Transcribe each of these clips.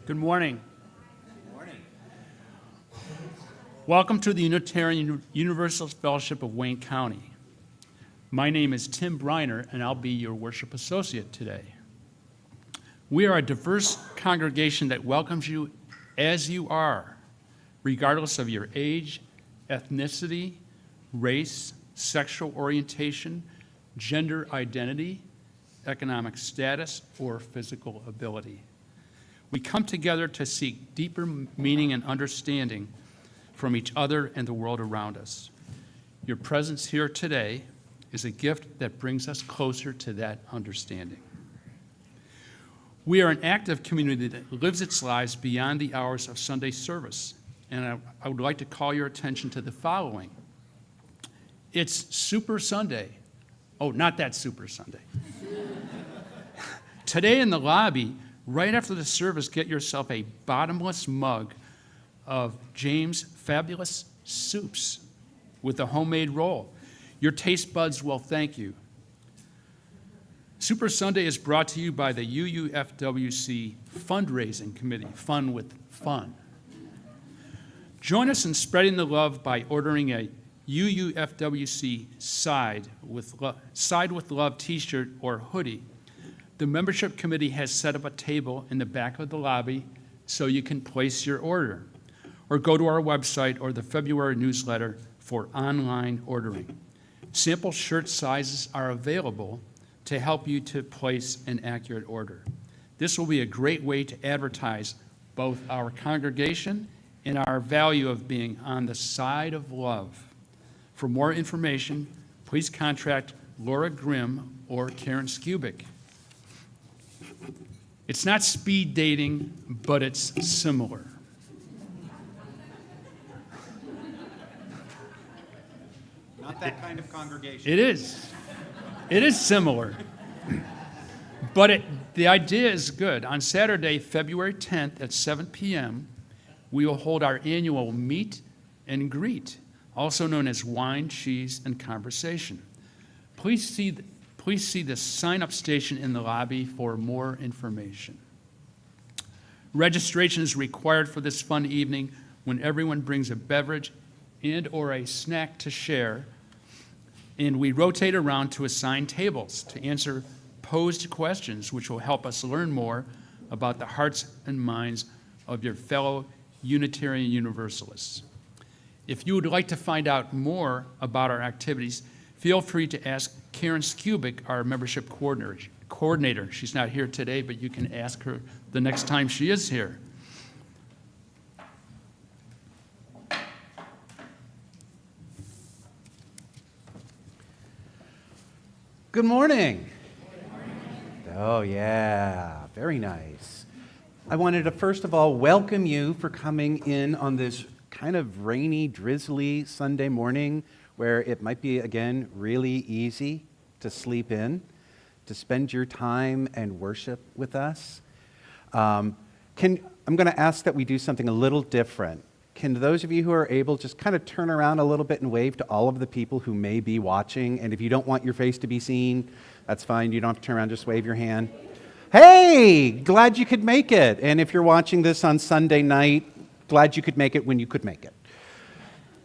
Good morning. Good morning. Welcome to the Unitarian Universalist Fellowship of Wayne County. My name is Tim Briner, and I'll be your worship associate today. We are a diverse congregation that welcomes you as you are, regardless of your age, ethnicity, race, sexual orientation, gender identity, economic status, or physical ability. We come together to seek deeper meaning and understanding from each other and the world around us. Your presence here today is a gift that brings us closer to that understanding. We are an active community that lives its lives beyond the hours of Sunday service, and I would like to call your attention to the following. It's Super Sunday. Oh, not that Super Sunday. Today in the lobby, right after the service, get yourself a bottomless mug of James' Fabulous Soups with a homemade roll. Your taste buds will thank you. Super Sunday is brought to you by the UUFWC Fundraising Committee, Fun with Fun. Join us in spreading the love by ordering a UUFWC Side with Love t-shirt or hoodie. The membership committee has set up a table in the back of the lobby so you can place your order, or go to our website or the February newsletter for online ordering. Sample shirt sizes are available to help you to place an accurate order. This will be a great way to advertise both our congregation and our value of being on the side of love. For more information, please contact Laura Grimm or Karen Skubik. It's not speed dating, but it's similar. Not that kind of congregation. It is. It is similar. But the idea is good. On Saturday, February 10th at 7 p.m., we will hold our annual meet and greet, also known as Wine, Cheese, and Conversation. Please see the sign-up station in the lobby for more information. Registration is required for this fun evening when everyone brings a beverage and or a snack to share, and we rotate around to assign tables to answer posed questions, which will help us learn more about the hearts and minds of your fellow Unitarian Universalists. If you would like to find out more about our activities, feel free to ask Karen Skubik, our membership coordinator. She's not here today, but you can ask her the next time she is here. Good morning. Oh, yeah, very nice. I wanted to first of all welcome you for coming in on this kind of rainy, drizzly Sunday morning where it might be, again, really easy to sleep in, to spend your time and worship with us. I'm going to ask that we do something a little different. Can those of you who are able just kind of turn around a little bit and wave to all of the people who may be watching? And if you don't want your face to be seen, that's fine. You don't have to turn around, just wave your hand. Hey, glad you could make it. And if you're watching this on Sunday night, glad you could make it when you could make it.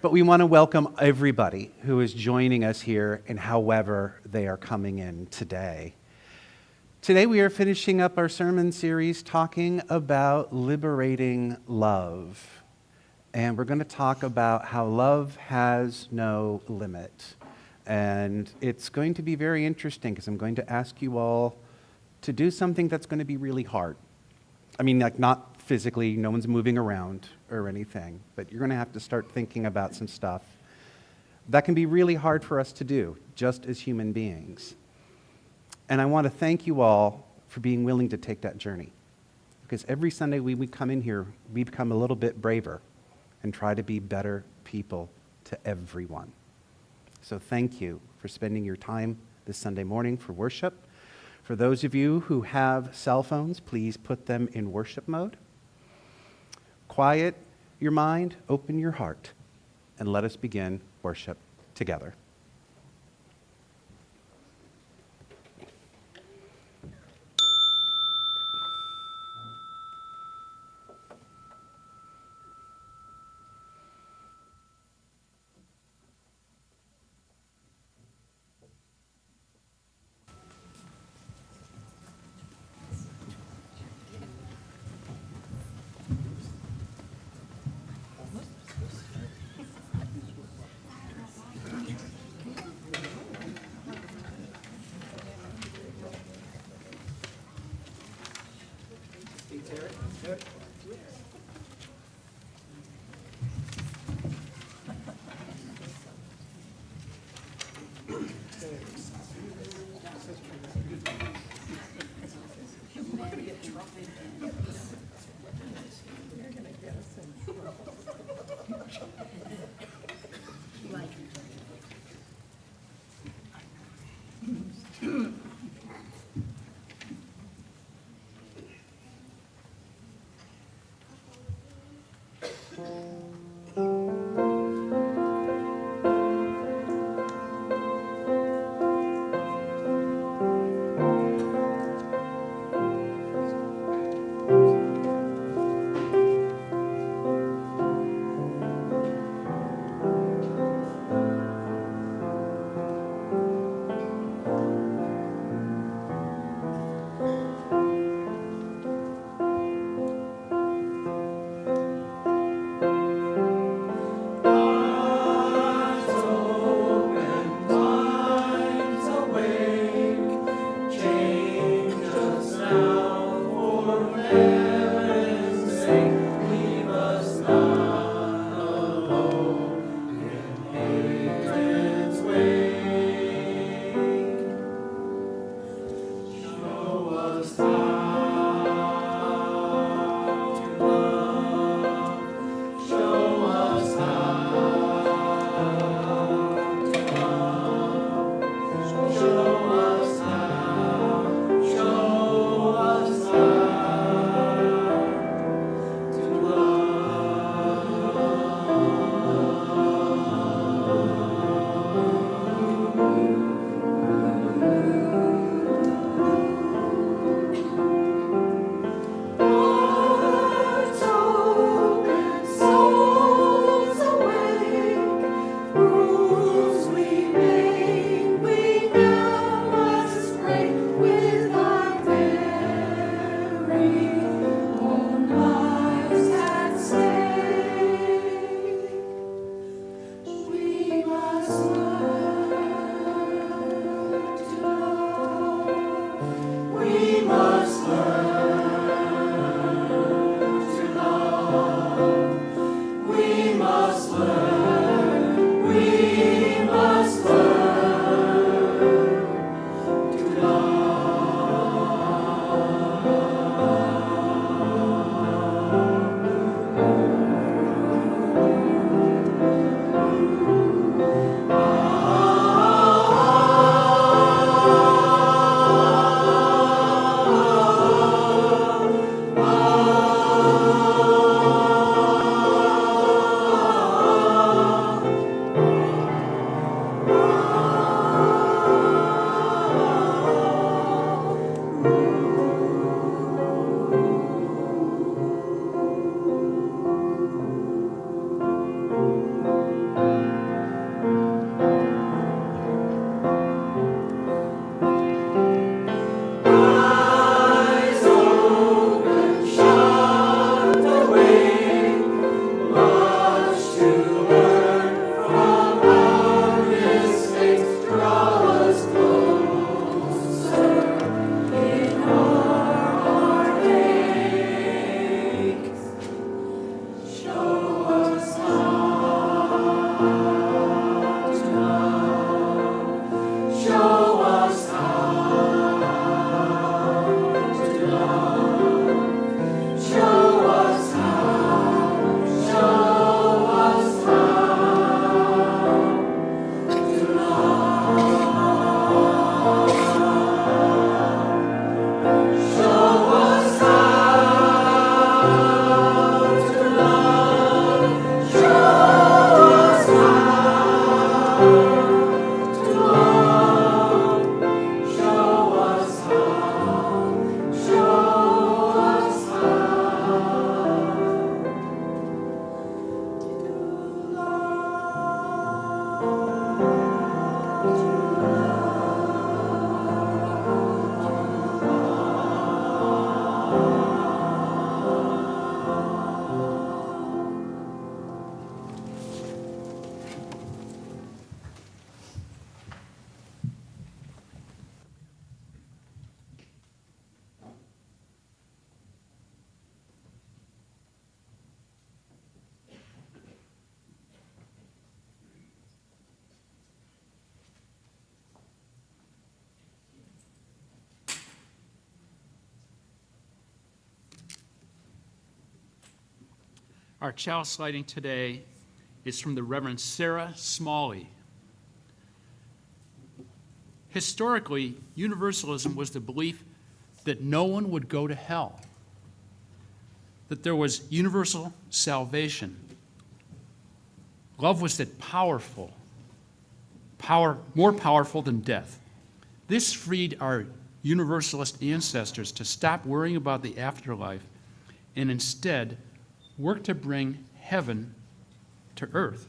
But we want to welcome everybody who is joining us here and however they are coming in today. Today we are finishing up our sermon series talking about liberating love. And we're going to talk about how love has no limit. And it's going to be very interesting because I'm going to ask you all to do something that's going to be really hard. I mean, like not physically, no one's moving around or anything, but you're going to have to start thinking about some stuff that can be really hard for us to do, just as human beings. And I want to thank you all for being willing to take that journey. Because every Sunday we come in here, we become a little bit braver and try to be better people to everyone. So thank you for spending your time this Sunday morning for worship. For those of you who have cell phones, please put them in worship mode. Quiet your mind, open your heart, and let us begin worship together. Our chalice lighting today is from the Reverend Sarah Smalley. Historically, Universalism was the belief that no one would go to hell, that there was universal salvation. Love was that powerful, more powerful than death. This freed our Universalist ancestors to stop worrying about the afterlife and instead work to bring heaven to earth.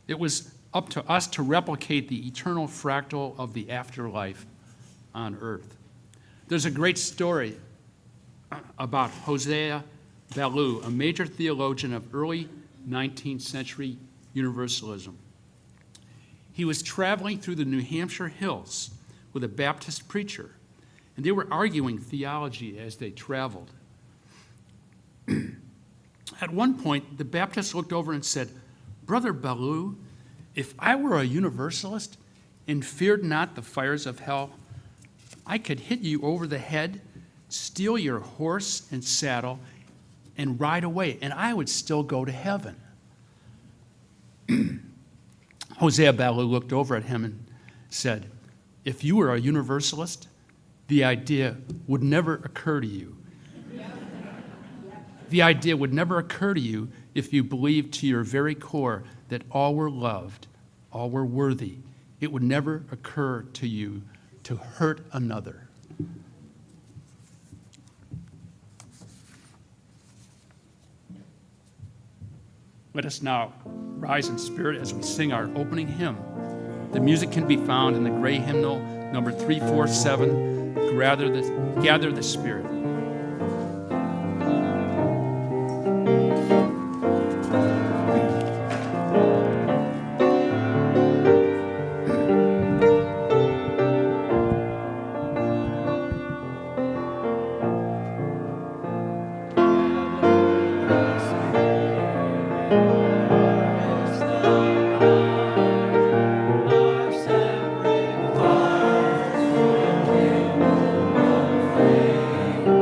It was up to us to replicate the eternal fractal of the afterlife on earth. There's a great story about Hosea Ballou, a major theologian of early 19th century Universalism. He was traveling through the New Hampshire hills with a Baptist preacher, and they were arguing theology as they traveled. At one point, the Baptist looked over and said, "Brother Ballou, if I were a Universalist and feared not the fires of hell, I could hit you over the head, steal your horse and saddle, and ride away, and I would still go to heaven." Hosea Ballou looked over at him and said, "If you were a Universalist, the idea would never occur to you. The idea would never occur to you if you believed to your very core that all were loved, all were worthy. It would never occur to you to hurt another." Let us now rise in spirit as we sing our opening hymn. The music can be found in the gray hymnal, number 347, Gather the Spirit. Our sacrifice will be more free.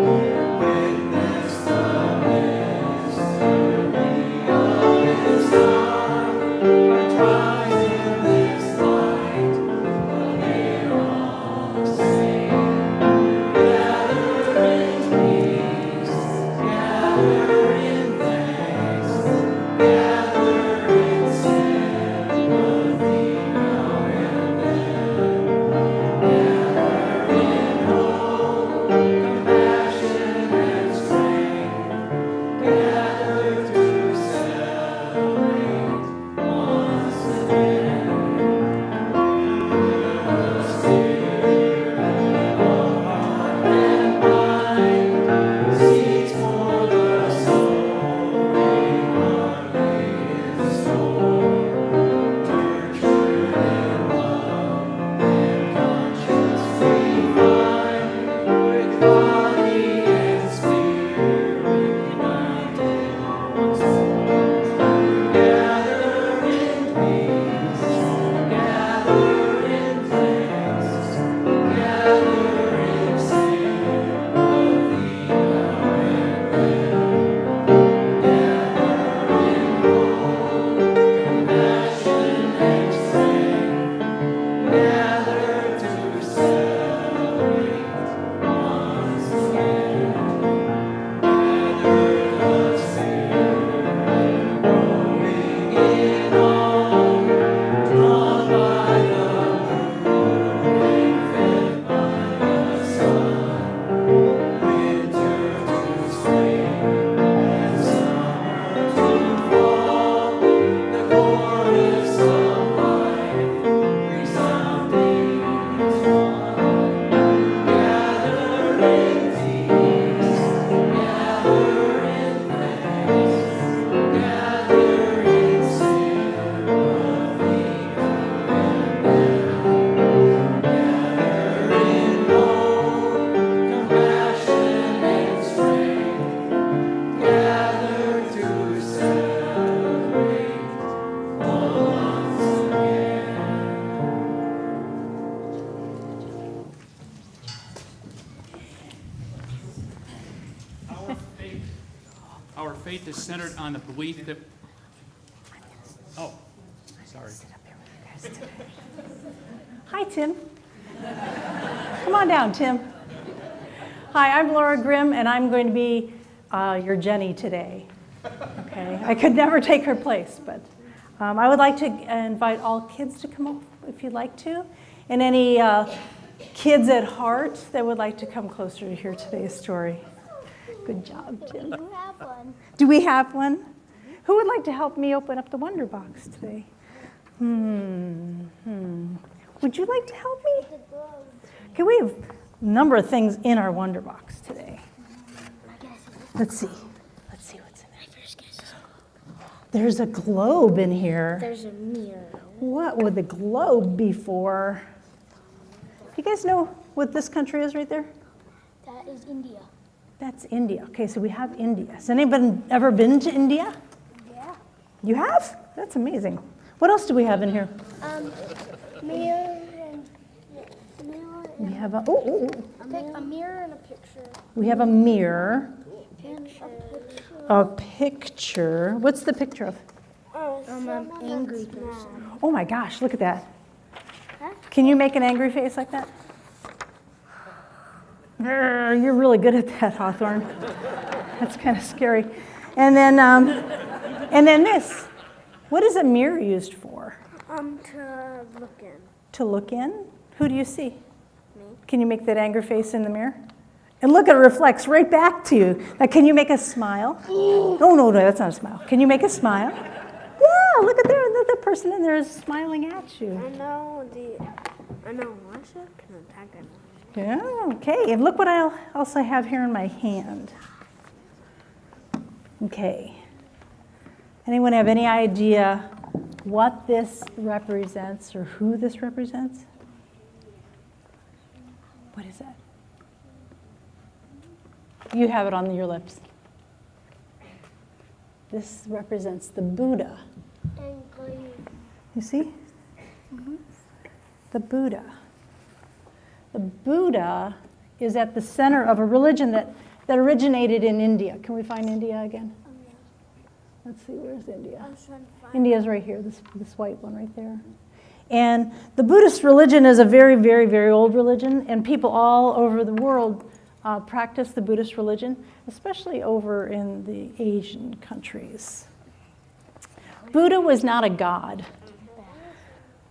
Our faith is centered on the belief that, oh, sorry. Hi, Tim. Come on down, Tim. Hi, I'm Laura Grimm, and I'm going to be your Jenny today. Okay, I could never take her place, but I would like to invite all kids to come up if you'd like to, and any kids at heart that would like to come closer to hear today's story. Good job, Jim. We have one. Do we have one? Who would like to help me open up the Wonder Box today? Would you like to help me? The gloves. Okay, we have a number of things in our Wonder Box today. Let's see. Let's see what's in there. There's a globe in here. There's a mirror. What would the globe be for? You guys know what this country is right there? That is India. That's India. Okay, so we have India. Has anybody ever been to India? Yeah. You have? That's amazing. What else do we have in here? Mirror and We have a a mirror and a picture. we have a mirror, And a picture. What's the picture of? an angry person. Oh my gosh, look at that. Huh? Can you make an angry face like that? You're really good at that, Hawthorne. That's kind of scary. And then this. What is a mirror used for? To look in. To look in? Who do you see? Me. Can you make that angry face in the mirror? And look, it reflects right back to you. Now, can you make a smile? No, that's not a smile. Can you make a smile? Yeah, look at there. The person in there is smiling at you. I know Russia can attack him. Yeah, okay. And look what else I have here in my hand. Okay. Anyone have any idea what this represents or who this represents? What is that? You have it on your lips. This represents the Buddha. Angry. You see? The Buddha. The Buddha is at the center of a religion that originated in India. Can we find India again? Let's see, where's India? I was trying to find India's right here, this white one right there. And the Buddhist religion is a very, very, very old religion, and people all over the world practice the Buddhist religion, especially over in the Asian countries. Buddha was not a god.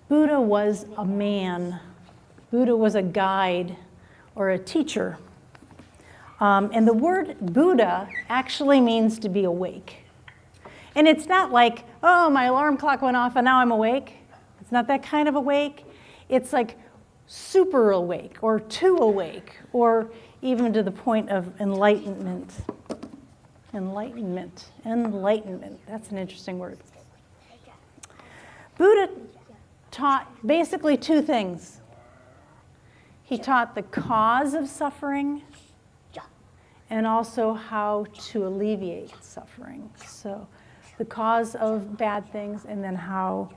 Buddha was a man. Buddha was a guide or a teacher. And the word Buddha actually means to be awake. And it's not like, oh, my alarm clock went off and now I'm awake. It's not that kind of awake. It's like super awake or too awake or even to the point of enlightenment. Enlightenment. That's an interesting word. Buddha taught basically two things. He taught the cause of suffering and also how to alleviate suffering. So the cause of bad things and then how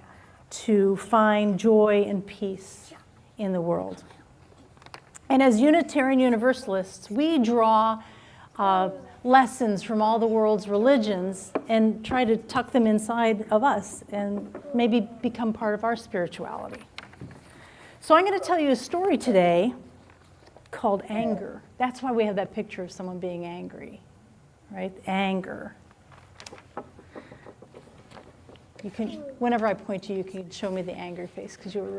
to find joy and peace in the world. And as Unitarian Universalists, we draw lessons from all the world's religions and try to tuck them inside of us and maybe become part of our spirituality. So I'm going to tell you a story today called anger. That's why we have that picture of someone being angry, right? Anger. You can, whenever I point to you, you can show me the angry face because you were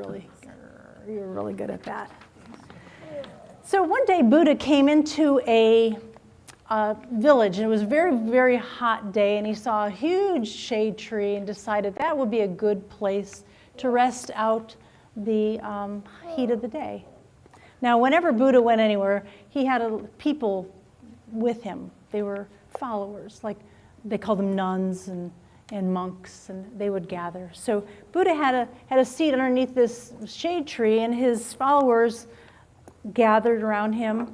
really good at that. So one day Buddha came into a village, and it was a very, very hot day, and he saw a huge shade tree and decided that would be a good place to rest out the heat of the day. Now, whenever Buddha went anywhere, he had people with him. They were followers, like they called them nuns and monks, and they would gather. So Buddha had a seat underneath this shade tree, and his followers gathered around him.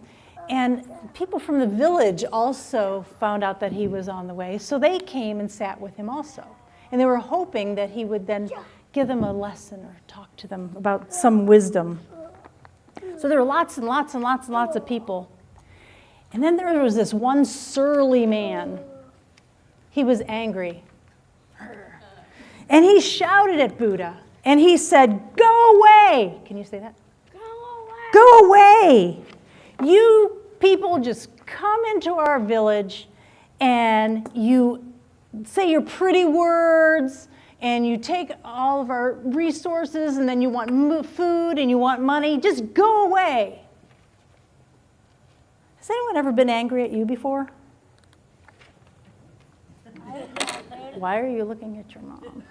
And people from the village also found out that he was on the way, so they came and sat with him also. And they were hoping that he would then give them a lesson or talk to them about some wisdom. So there were lots and lots and lots and lots of people. And then there was this one surly man He was angry. And he shouted at Buddha. And he said, "Go away." Can you say that? Go away. Go away. You people just come into our village and you say your pretty words and you take all of our resources and then you want food and you want money. Just go away. Has anyone ever been angry at you before? Why are you looking at your mom?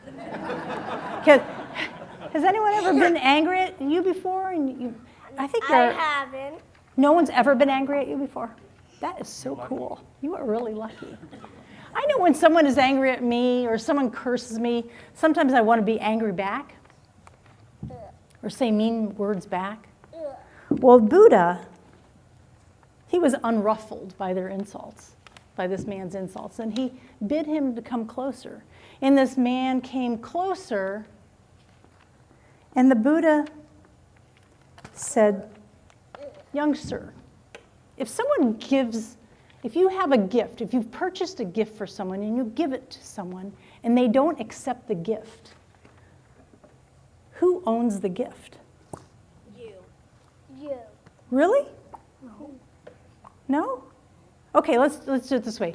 Has anyone ever been angry at you before? And I think I haven't. no one's ever been angry at you before? That is so cool. You are really lucky. I know when someone is angry at me or someone curses me, sometimes I want to be angry back or say mean words back. Well, Buddha, he was unruffled by their insults, by this man's insults, and he bid him to come closer. And this man came closer, and the Buddha said, "Young sir, if you have a gift, if you've purchased a gift for someone and you give it to someone and they don't accept the gift, who owns the gift?" You. Really? No? Okay, let's do it this way.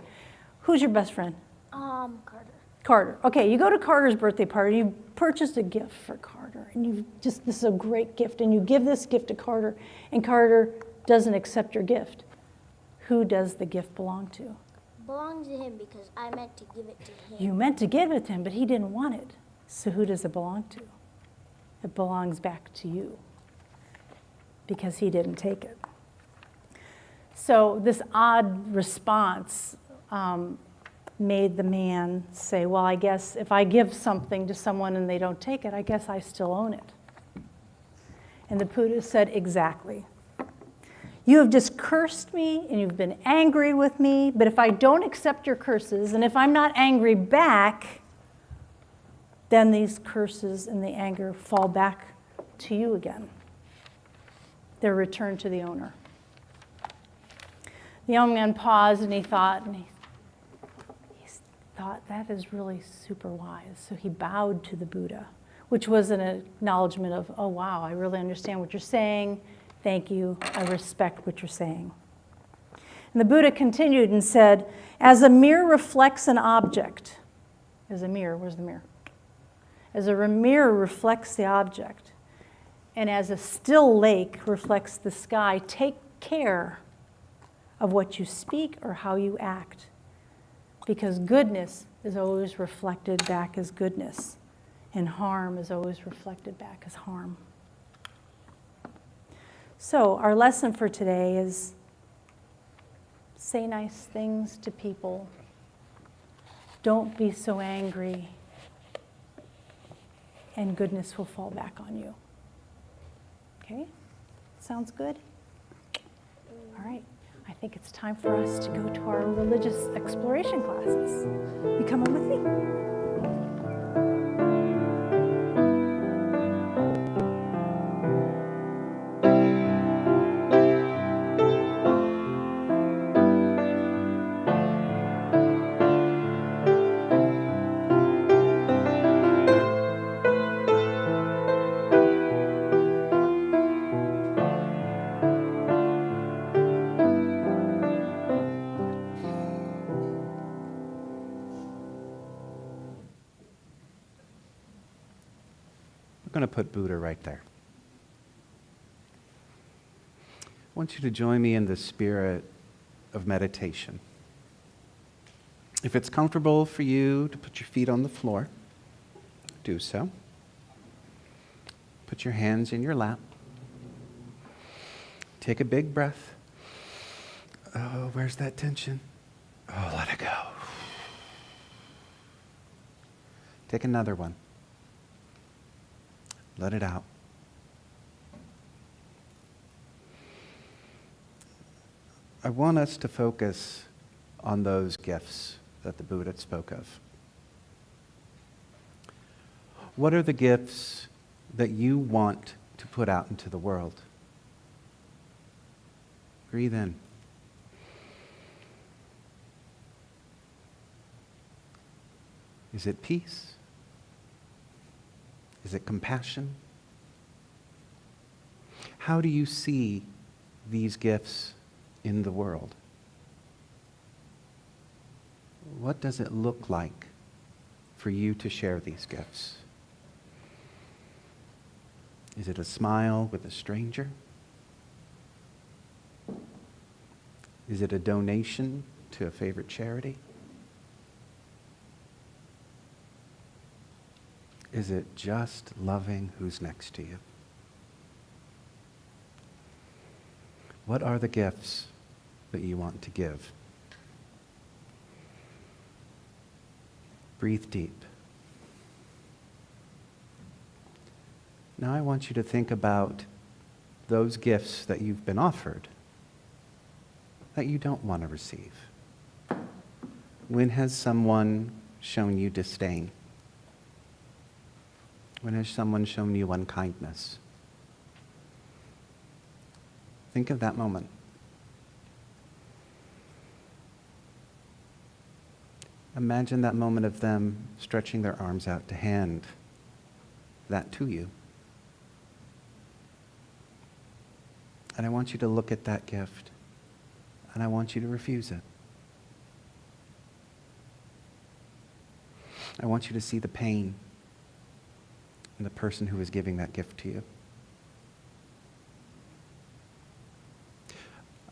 Who's your best friend? Carter. Carter. Okay, you go to Carter's birthday party, you purchased a gift for Carter, and this is a great gift, and you give this gift to Carter, and Carter doesn't accept your gift. Who does the gift belong to? Belongs to him because I meant to give it to him. You meant to give it to him, but he didn't want it. So who does it belong to? It belongs back to you because he didn't take it. So this odd response made the man say, well, I guess if I give something to someone and they don't take it, I guess I still own it. And the Buddha said, exactly. You have just cursed me and you've been angry with me, but if I don't accept your curses and if I'm not angry back, then these curses and the anger fall back to you again. They're returned to the owner. The young man paused and he thought that is really super wise. So he bowed to the Buddha, which was an acknowledgement of, oh wow, I really understand what you're saying. Thank you, I respect what you're saying. And the Buddha continued and said, as a mirror reflects an object, as a mirror, where's the mirror? As a mirror reflects the object, and as a still lake reflects the sky, take care of what you speak or how you act, because goodness is always reflected back as goodness, and harm is always reflected back as harm. So our lesson for today is say nice things to people. Don't be so angry, and goodness will fall back on you. Okay? Sounds good? All right. I think it's time for us to go to our religious exploration classes. You coming with me? I'm going to put Buddha right there. I want you to join me in the spirit of meditation. If it's comfortable for you to put your feet on the floor, do so. Put your hands in your lap. Take a big breath. Oh, where's that tension? Oh, let it go. Take another one. Let it out. I want us to focus on those gifts that the Buddha spoke of. What are the gifts that you want to put out into the world? Breathe in. Is it peace? Is it compassion? How do you see these gifts in the world? What does it look like for you to share these gifts? Is it a smile with a stranger? Is it a donation to a favorite charity? Is it just loving who's next to you? What are the gifts that you want to give? Breathe deep. Now I want you to think about those gifts that you've been offered that you don't want to receive. When has someone shown you disdain? When has someone shown you unkindness? Think of that moment. Imagine that moment of them stretching their arms out to hand that to you. And I want you to look at that gift, and I want you to refuse it. I want you to see the pain in the person who is giving that gift to you.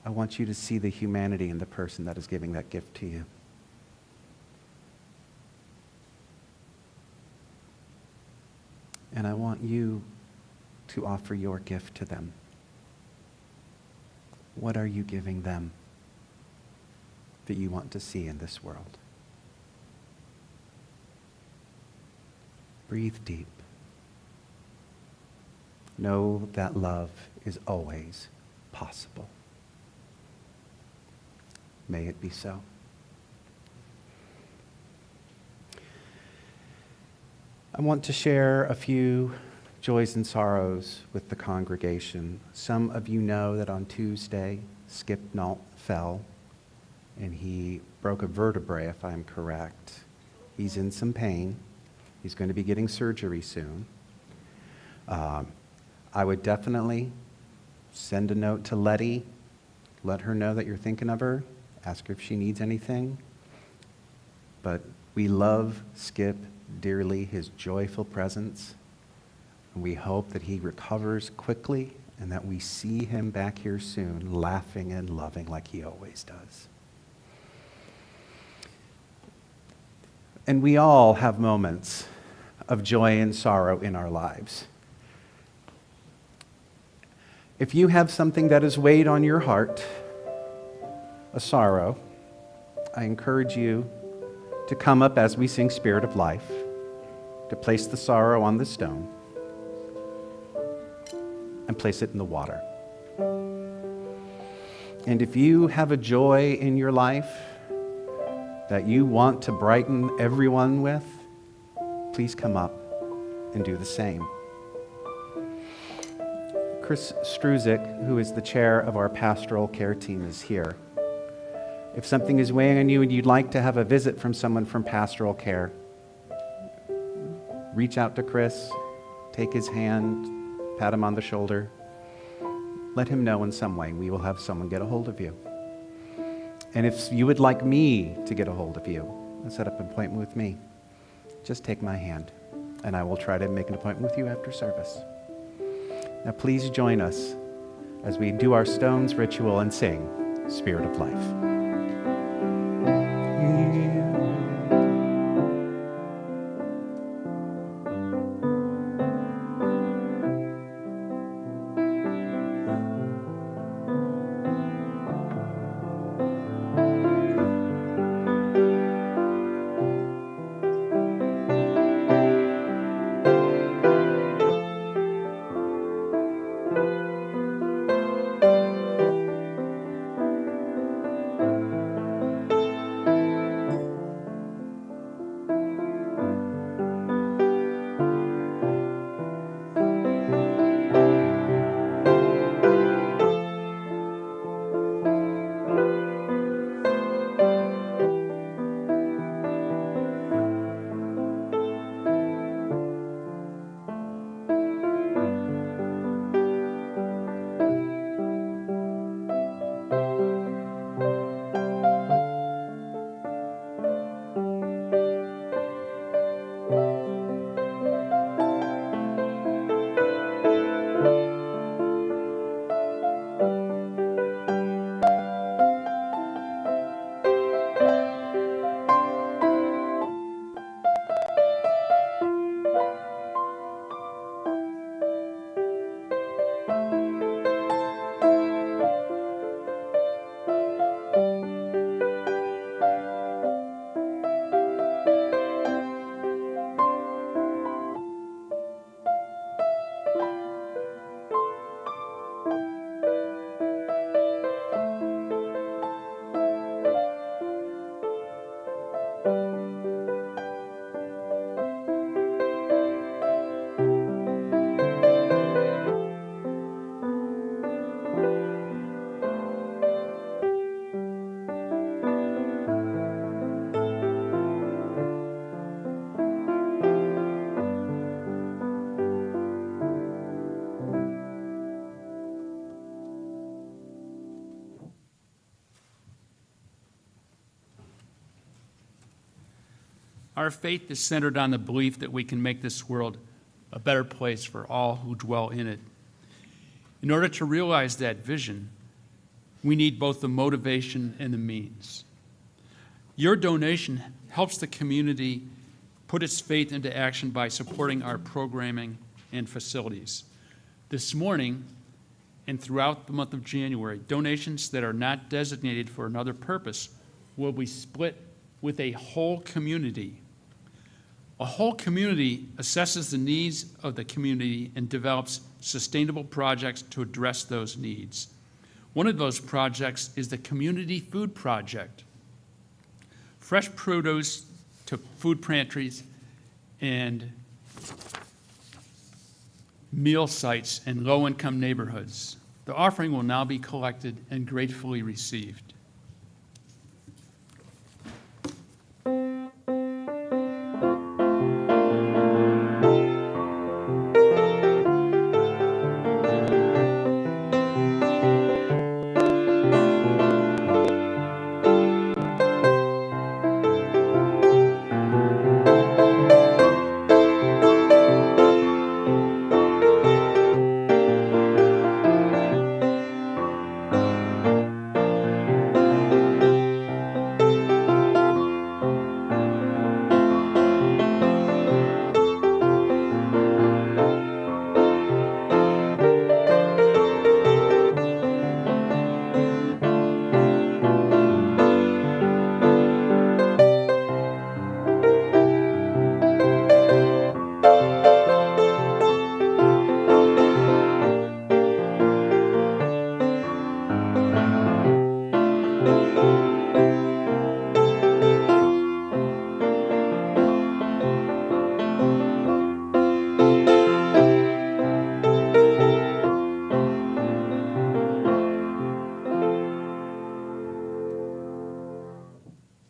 I want you to see the humanity in the person that is giving that gift to you. And I want you to offer your gift to them. What are you giving them that you want to see in this world? Breathe deep. Know that love is always possible. May it be so. I want to share a few joys and sorrows with the congregation. Some of you know that on Tuesday, Skip Nault fell, and he broke a vertebrae, if I'm correct. He's in some pain. He's going to be getting surgery soon. I would definitely send a note to Letty, let her know that you're thinking of her, ask her if she needs anything. But we love Skip dearly, his joyful presence, and we hope that he recovers quickly and that we see him back here soon, laughing and loving like he always does. And we all have moments of joy and sorrow in our lives. If you have something that has weighed on your heart, a sorrow, I encourage you to come up as we sing Spirit of Life, to place the sorrow on the stone and place it in the water. And if you have a joy in your life that you want to brighten everyone with, please come up and do the same. Chris Struzik, who is the chair of our pastoral care team, is here. If something is weighing on you and you'd like to have a visit from someone from pastoral care, reach out to Chris, take his hand, pat him on the shoulder. Let him know in some way. We will have someone get a hold of you. And if you would like me to get a hold of you and set up an appointment with me, just take my hand, and I will try to make an appointment with you after service. Now please join us as we do our stones ritual and sing Spirit of Life. Our faith is centered on the belief that we can make this world a better place for all who dwell in it. In order to realize that vision, we need both the motivation and the means. Your donation helps the community put its faith into action by supporting our programming and facilities. This morning and throughout the month of January, donations that are not designated for another purpose will be split with a whole community. A whole community assesses the needs of the community and develops sustainable projects to address those needs. One of those projects is the Community Food Project. Fresh produce to food pantries and meal sites in low-income neighborhoods. The offering will now be collected and gratefully received.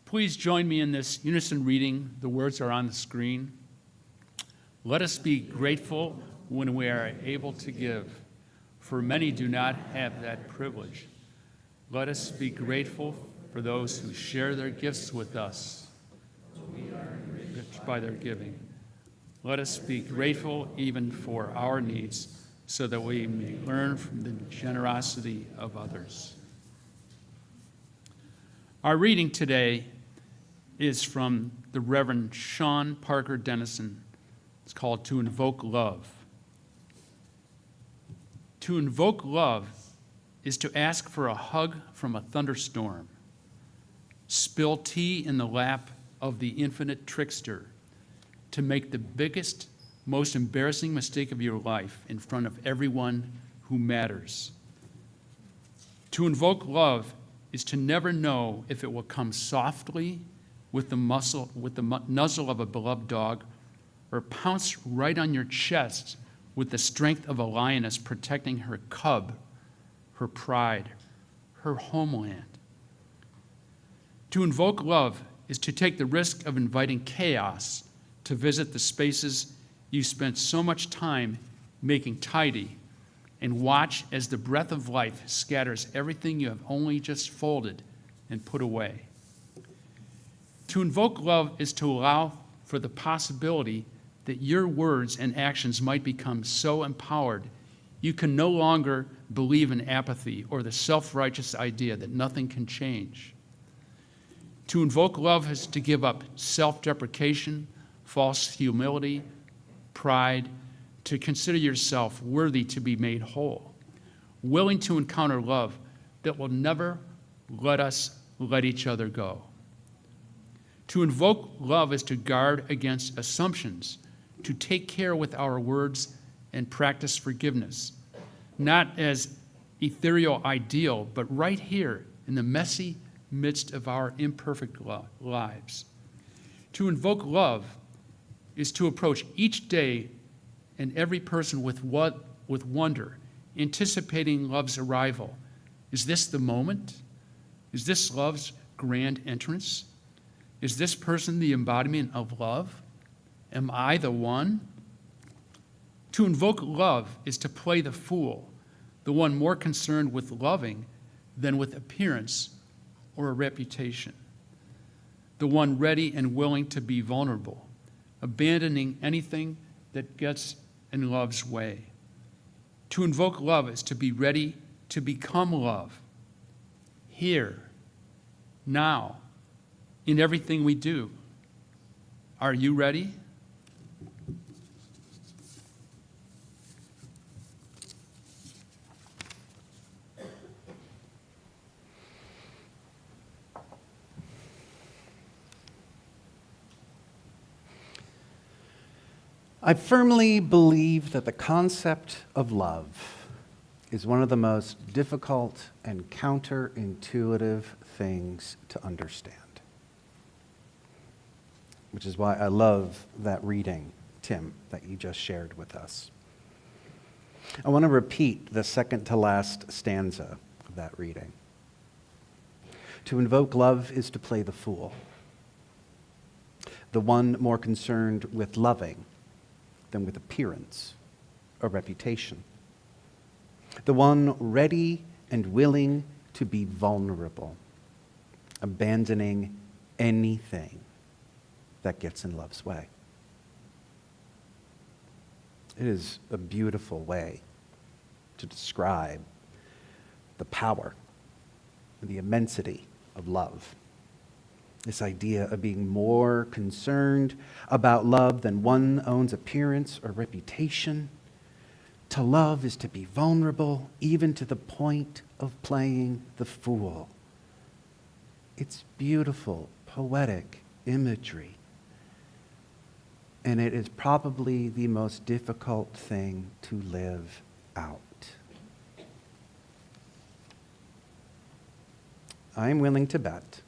Please join me in this unison reading. The words are on the screen. Let us be grateful when we are able to give, for many do not have that privilege. Let us be grateful for those who share their gifts with us by their giving. Let us be grateful even for our needs so that we may learn from the generosity of others. Our reading today is from the Reverend Sean Parker Dennison. It's called To Invoke Love. To invoke love is to ask for a hug from a thunderstorm, spill tea in the lap of the infinite trickster, to make the biggest, most embarrassing mistake of your life in front of everyone who matters. To invoke love is to never know if it will come softly with the nuzzle of a beloved dog, or pounce right on your chest with the strength of a lioness protecting her cub, her pride, her homeland. To invoke love is to take the risk of inviting chaos to visit the spaces you spent so much time making tidy, and watch as the breath of life scatters everything you have only just folded and put away. To invoke love is to allow for the possibility that your words and actions might become so empowered you can no longer believe in apathy or the self-righteous idea that nothing can change. To invoke love is to give up self-deprecation, false humility, pride, to consider yourself worthy to be made whole, willing to encounter love that will never let us let each other go. To invoke love is to guard against assumptions, to take care with our words and practice forgiveness, not as ethereal ideal, but right here in the messy midst of our imperfect lives. To invoke love is to approach each day and every person with wonder, anticipating love's arrival. Is this the moment? Is this love's grand entrance? Is this person the embodiment of love? Am I the one? To invoke love is to play the fool, the one more concerned with loving than with appearance or a reputation. the one ready and willing to be vulnerable, abandoning anything that gets in love's way. To invoke love is to be ready to become love, here, now, in everything we do. Are you ready? I firmly believe that the concept of love is one of the most difficult and counterintuitive things to understand. Which is why I love that reading, Tim, that you just shared with us. I want to repeat the second to last stanza of that reading. To invoke love is to play the fool, the one more concerned with loving than with appearance or reputation, the one ready and willing to be vulnerable, abandoning anything that gets in love's way. It is a beautiful way to describe the power, the immensity of love. This idea of being more concerned about love than one's own appearance or reputation. To love is to be vulnerable, even to the point of playing the fool. It's beautiful, poetic imagery. And it is probably the most difficult thing to live out. I am willing to bet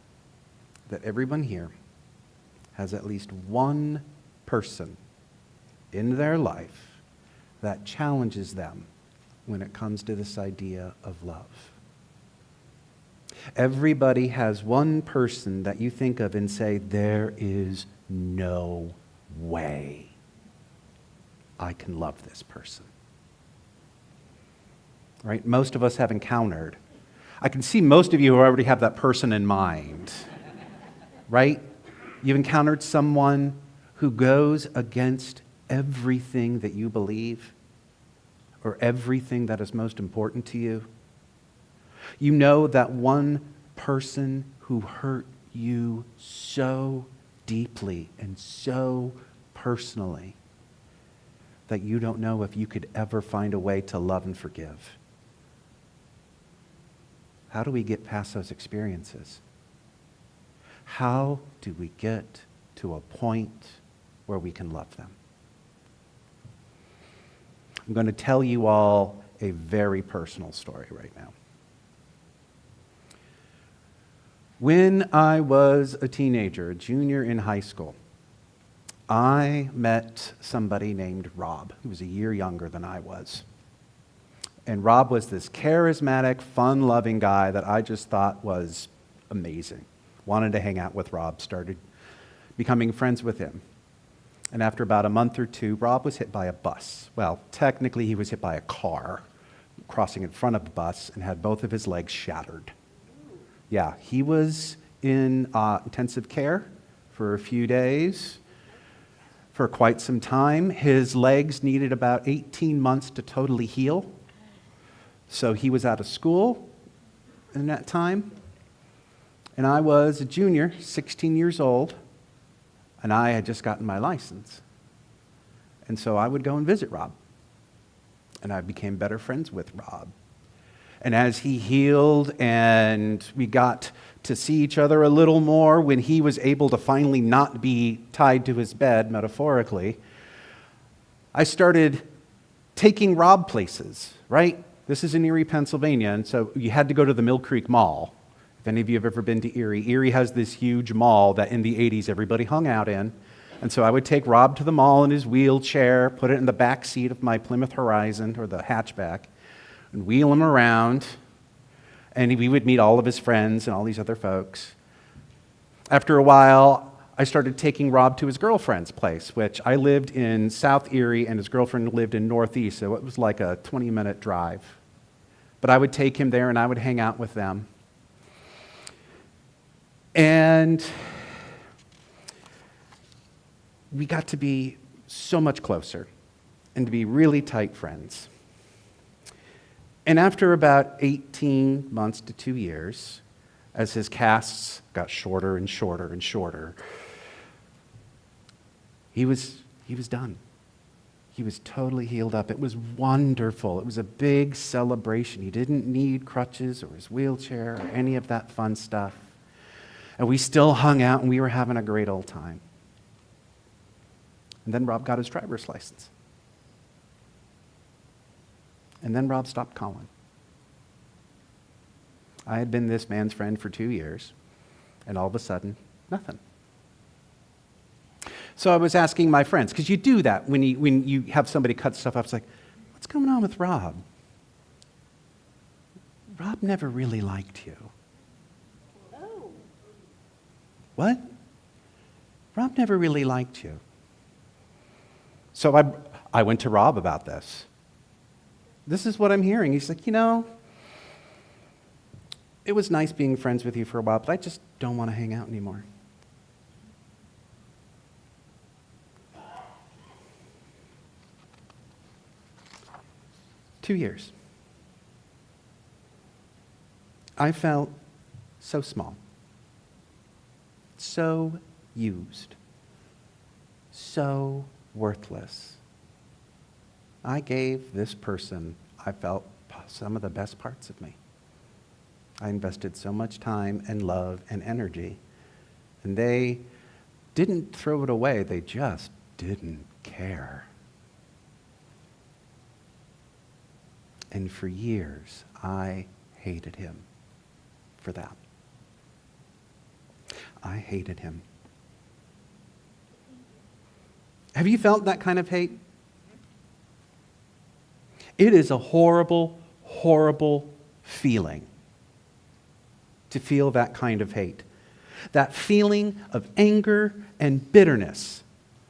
that everyone here has at least one person in their life that challenges them when it comes to this idea of love. Everybody has one person that you think of and say, there is no way I can love this person. Right? Most of us have encountered. I can see most of you already have that person in mind. Right? You've encountered someone who goes against everything that you believe or everything that is most important to you. You know that one person who hurt you so deeply and so personally that you don't know if you could ever find a way to love and forgive. How do we get past those experiences? How do we get to a point where we can love them? I'm going to tell you all a very personal story right now. When I was a teenager, a junior in high school, I met somebody named Rob, who was a year younger than I was. And Rob was this charismatic, fun-loving guy that I just thought was amazing. Wanted to hang out with Rob, started becoming friends with him. And after about a month or two, Rob was hit by a bus. Well, technically he was hit by a car crossing in front of the bus and had both of his legs shattered. Yeah, he was in intensive care for a few days, for quite some time. His legs needed about 18 months to totally heal. So he was out of school in that time. And I was a junior, 16 years old, and I had just gotten my license. And so I would go and visit Rob. And I became better friends with Rob. And as he healed and we got to see each other a little more, when he was able to finally not be tied to his bed, metaphorically, I started taking Rob places, right? This is in Erie, Pennsylvania, and so you had to go to the Mill Creek Mall. If any of you have ever been to Erie, Erie has this huge mall that in the 80s everybody hung out in. And so I would take Rob to the mall in his wheelchair, put it in the back seat of my Plymouth Horizon, or the hatchback, and wheel him around, and we would meet all of his friends and all these other folks. After a while, I started taking Rob to his girlfriend's place, which I lived in South Erie, and his girlfriend lived in Northeast, so it was like a 20-minute drive. But I would take him there, and I would hang out with them. And we got to be so much closer and to be really tight friends. And after about 18 months to 2 years, as his casts got shorter and shorter and shorter, he was done. He was totally healed up. It was wonderful. It was a big celebration. He didn't need crutches or his wheelchair or any of that fun stuff. And we still hung out and we were having a great old time. And then Rob got his driver's license. And then Rob stopped calling. I had been this man's friend for 2 years, and all of a sudden, nothing. So I was asking my friends, because you do that when you have somebody cut stuff up. It's like, what's going on with Rob? Rob never really liked you. Oh. What? Rob never really liked you. So I went to Rob about this. This is what I'm hearing. He's like, it was nice being friends with you for a while, but I just don't want to hang out anymore. Two years. I felt so small, so used, so worthless. I gave this person, I felt, some of the best parts of me. I invested so much time and love and energy, and they didn't throw it away, they just didn't care. And for years, I hated him for that. I hated him. Have you felt that kind of hate? It is a horrible, horrible feeling to feel that kind of hate. That feeling of anger and bitterness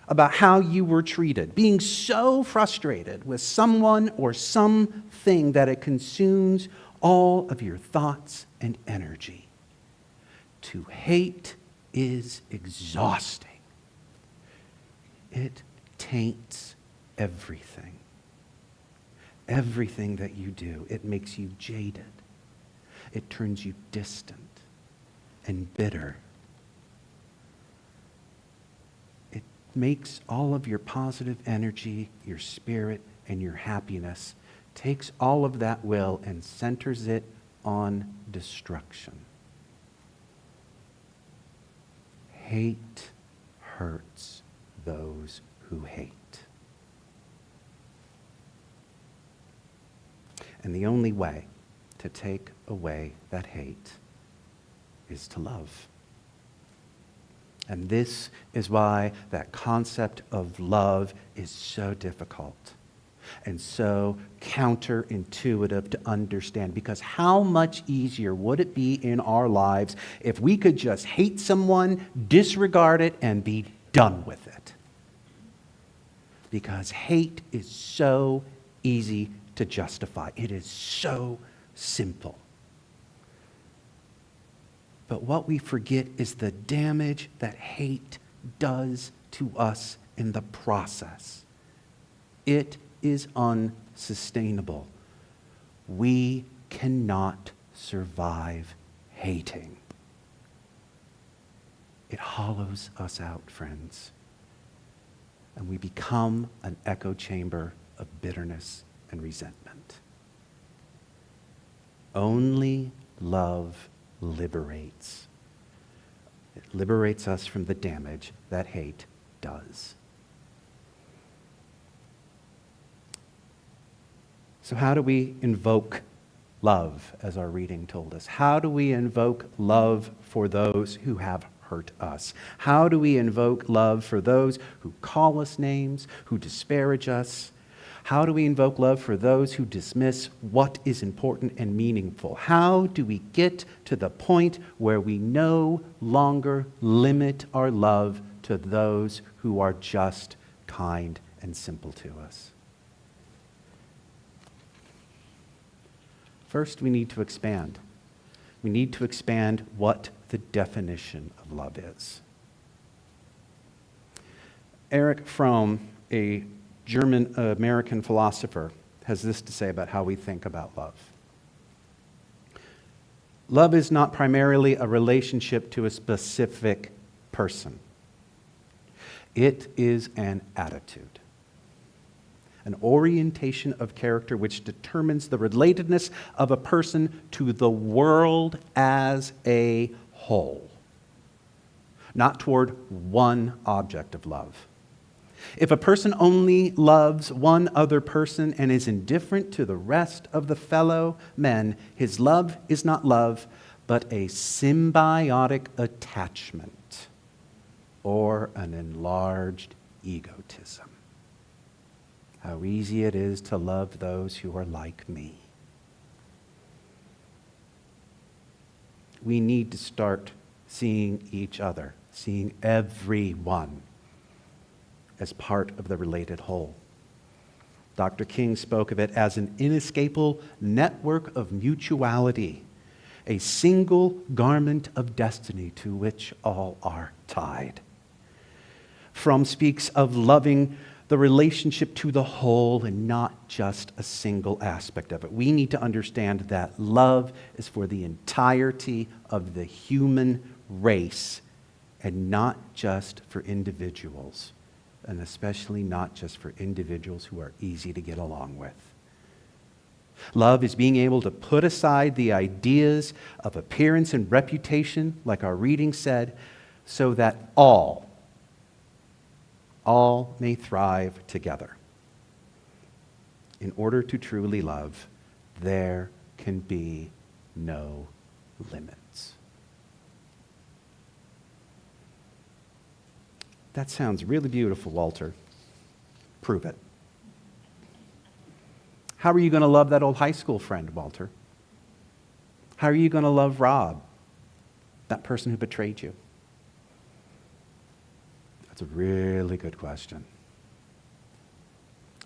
about how you were treated. Being so frustrated with someone or something that it consumes all of your thoughts and energy. To hate is exhausting. It taints everything. Everything that you do, it makes you jaded. It turns you distant and bitter. It makes all of your positive energy, your spirit, and your happiness, takes all of that will and centers it on destruction. Hate hurts those who hate. And the only way to take away that hate is to love. And this is why that concept of love is so difficult and so counterintuitive to understand. Because how much easier would it be in our lives if we could just hate someone, disregard it, and be done with it? Because hate is so easy to justify. It is so simple. But what we forget is the damage that hate does to us in the process. It is unsustainable. We cannot survive hating. It hollows us out, friends. And we become an echo chamber of bitterness and resentment. Only love liberates. It liberates us from the damage that hate does. So how do we invoke love, as our reading told us? How do we invoke love for those who have hurt us? How do we invoke love for those who call us names, who disparage us? How do we invoke love for those who dismiss what is important and meaningful? How do we get to the point where we no longer limit our love to those who are just, kind, and simple to us? First, we need to expand. We need to expand what the definition of love is. Erich Fromm, a German-American philosopher, has this to say about how we think about love. Love is not primarily a relationship to a specific person. It is an attitude, an orientation of character which determines the relatedness of a person to the world as a whole, not toward one object of love. If a person only loves one other person and is indifferent to the rest of the fellow men, his love is not love, but a symbiotic attachment or an enlarged egotism. How easy it is to love those who are like me. We need to start seeing each other, seeing everyone as part of the related whole. Dr. King spoke of it as an inescapable network of mutuality, a single garment of destiny to which all are tied. Fromm speaks of loving the relationship to the whole and not just a single aspect of it. We need to understand that love is for the entirety of the human race and not just for individuals, and especially not just for individuals who are easy to get along with. Love is being able to put aside the ideas of appearance and reputation, like our reading said, so that all may thrive together. In order to truly love, there can be no limits. That sounds really beautiful, Walter. Prove it. How are you going to love that old high school friend, Walter? How are you going to love Rob, that person who betrayed you? That's a really good question.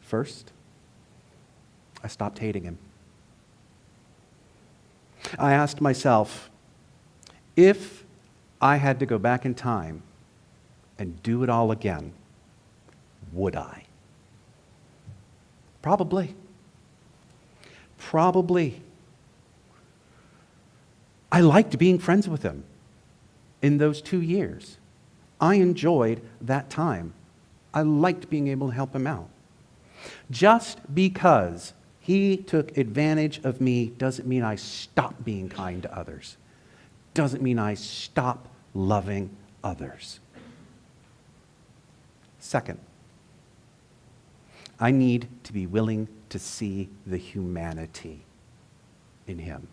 First, I stopped hating him. I asked myself, if I had to go back in time and do it all again, would I? Probably. I liked being friends with him in those 2 years. I enjoyed that time. I liked being able to help him out. Just because he took advantage of me doesn't mean I stop being kind to others. Doesn't mean I stop loving others. Second, I need to be willing to see the humanity in him.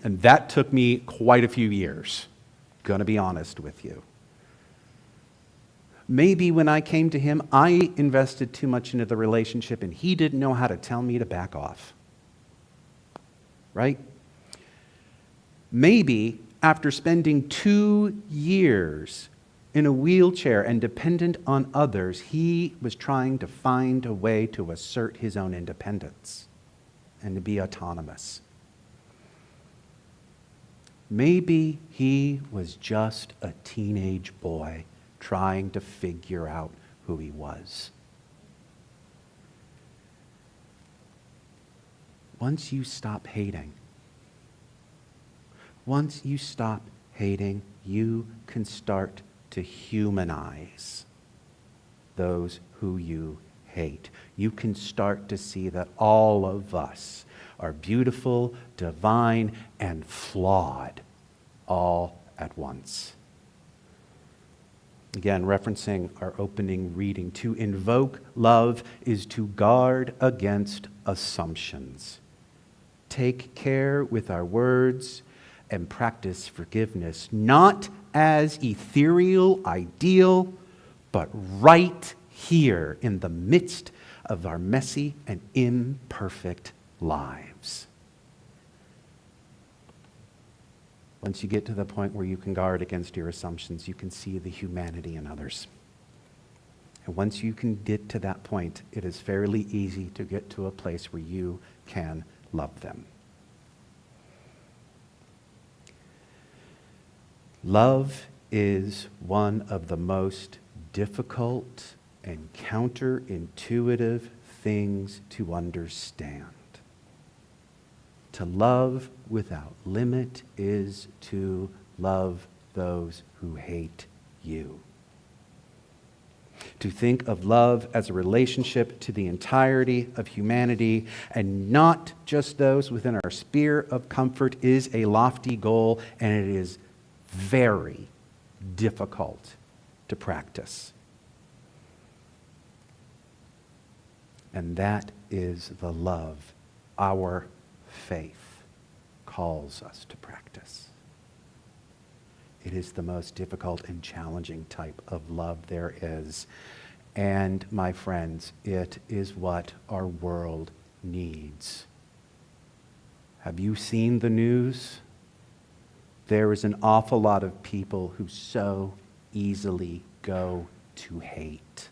And that took me quite a few years, going to be honest with you. Maybe when I came to him, I invested too much into the relationship and he didn't know how to tell me to back off. Right? Maybe after spending 2 years in a wheelchair and dependent on others, he was trying to find a way to assert his own independence and to be autonomous. Maybe he was just a teenage boy trying to figure out who he was. Once you stop hating, you can start to humanize those who you hate. You can start to see that all of us are beautiful, divine, and flawed all at once. Again, referencing our opening reading, to invoke love is to guard against assumptions. Take care with our words and practice forgiveness, not as ethereal ideal, but right here in the midst of our messy and imperfect lives. Once you get to the point where you can guard against your assumptions, you can see the humanity in others. And once you can get to that point, it is fairly easy to get to a place where you can love them. Love is one of the most difficult and counterintuitive things to understand. To love without limit is to love those who hate you. To think of love as a relationship to the entirety of humanity and not just those within our sphere of comfort is a lofty goal, and it is very difficult to practice. And that is the love our faith calls us to practice. It is the most difficult and challenging type of love there is. And my friends, it is what our world needs. Have you seen the news? There is an awful lot of people who so easily go to hate,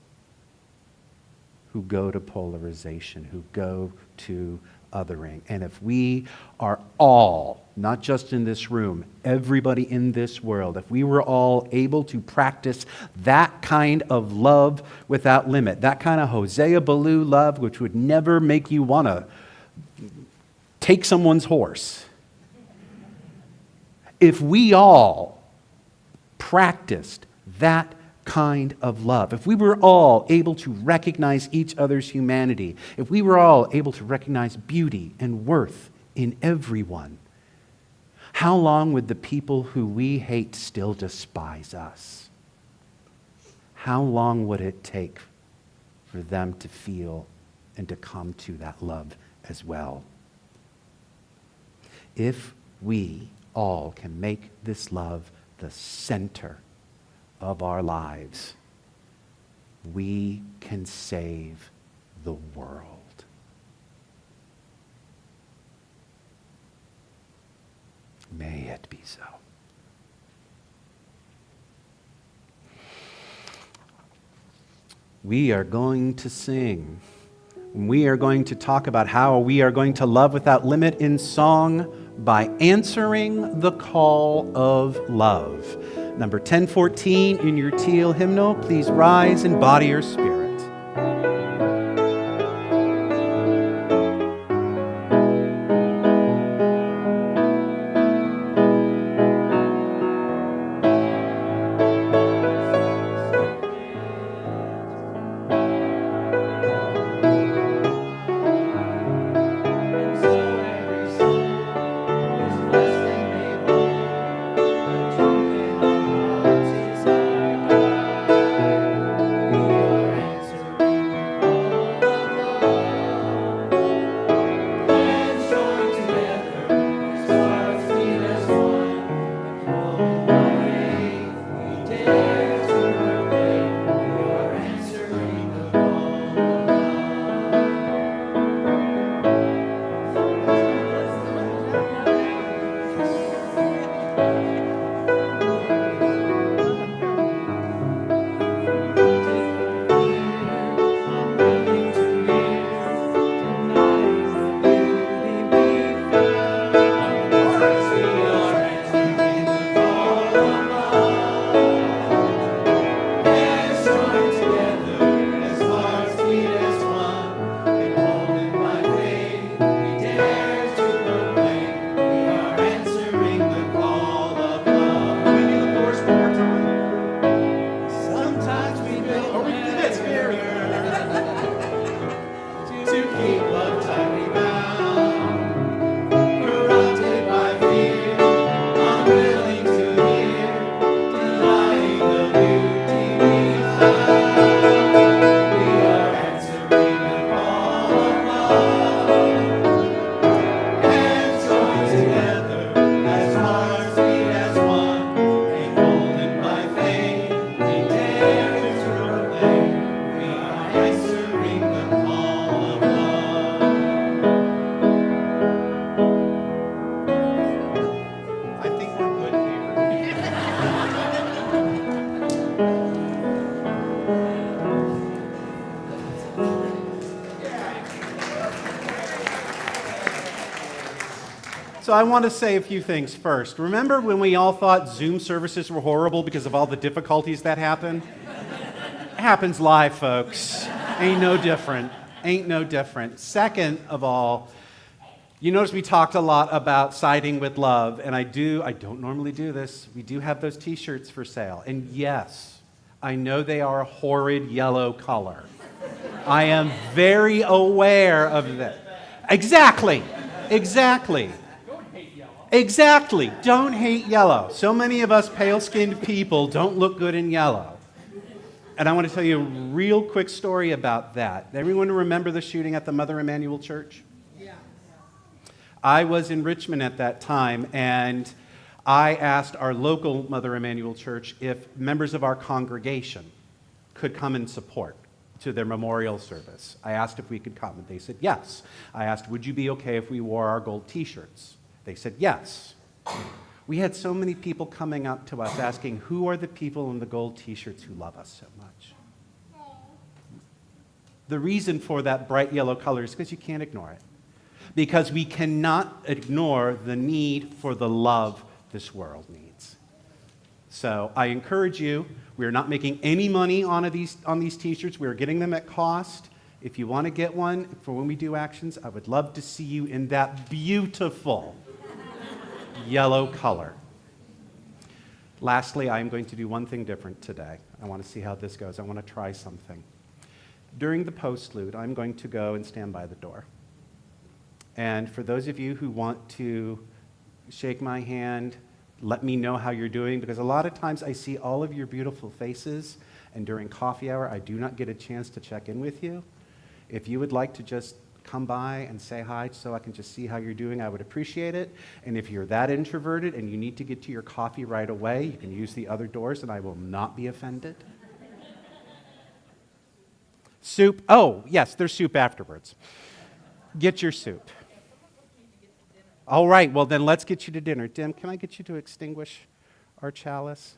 who go to polarization, who go to othering. And if we are all, not just in this room, everybody in this world, if we were all able to practice that kind of love without limit, that kind of Hosea Ballou love, which would never make you want to take someone's horse. If we all practiced that kind of love, if we were all able to recognize each other's humanity, if we were all able to recognize beauty and worth in everyone, how long would the people who we hate still despise us? How long would it take for them to feel and to come to that love as well? If we all can make this love the center of our lives, we can save the world. May it be so. We are going to sing. We are going to talk about how we are going to love without limit in song by answering the call of love. Number 1014 in your teal hymnal, please rise in body or spirit. So I want to say a few things first. Remember when we all thought Zoom services were horrible because of all the difficulties that happened? happens live, folks. Ain't no different. Ain't no different. Second of all, you notice we talked a lot about siding with love, and I don't normally do this. We do have those t-shirts for sale. And yes, I know they are a horrid yellow color. I am very aware of that. Exactly. Exactly. Don't hate yellow. So many of us pale-skinned people don't look good in yellow. And I want to tell you a real quick story about that. Everyone remember the shooting at the Mother Emanuel Church? Yeah. I was in Richmond at that time, and I asked our local Mother Emanuel Church if members of our congregation could come and support to their memorial service. I asked if we could come, and they said yes. I asked, would you be okay if we wore our gold t-shirts? They said yes. We had so many people coming up to us asking, who are the people in the gold t-shirts who love us so much? The reason for that bright yellow color is because you can't ignore it. Because we cannot ignore the need for the love this world needs. So I encourage you, we are not making any money on these t-shirts. We are getting them at cost. If you want to get one for when we do actions, I would love to see you in that beautiful yellow color. Lastly, I am going to do one thing different today. I want to see how this goes. I want to try something. During the postlude, I'm going to go and stand by the door. And for those of you who want to shake my hand, let me know how you're doing, because a lot of times I see all of your beautiful faces, and during coffee hour, I do not get a chance to check in with you. If you would like to just come by and say hi so I can just see how you're doing, I would appreciate it. And if you're that introverted and you need to get to your coffee right away, you can use the other doors and I will not be offended. Soup. Oh, yes, there's soup afterwards. Get your soup. All right, well then let's get you to dinner. Dim, can I get you to extinguish our chalice?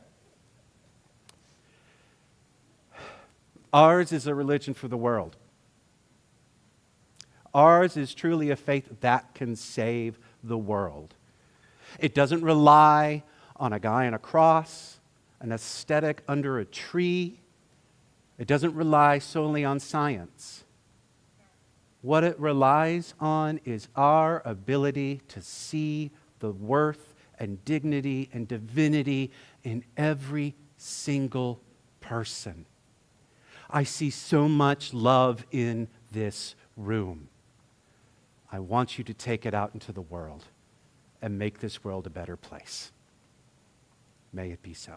Ours is a religion for the world. Ours is truly a faith that can save the world. It doesn't rely on a guy on a cross, an aesthetic under a tree. It doesn't rely solely on science. What it relies on is our ability to see the worth and dignity and divinity in every single person. I see so much love in this room. I want you to take it out into the world and make this world a better place. May it be so.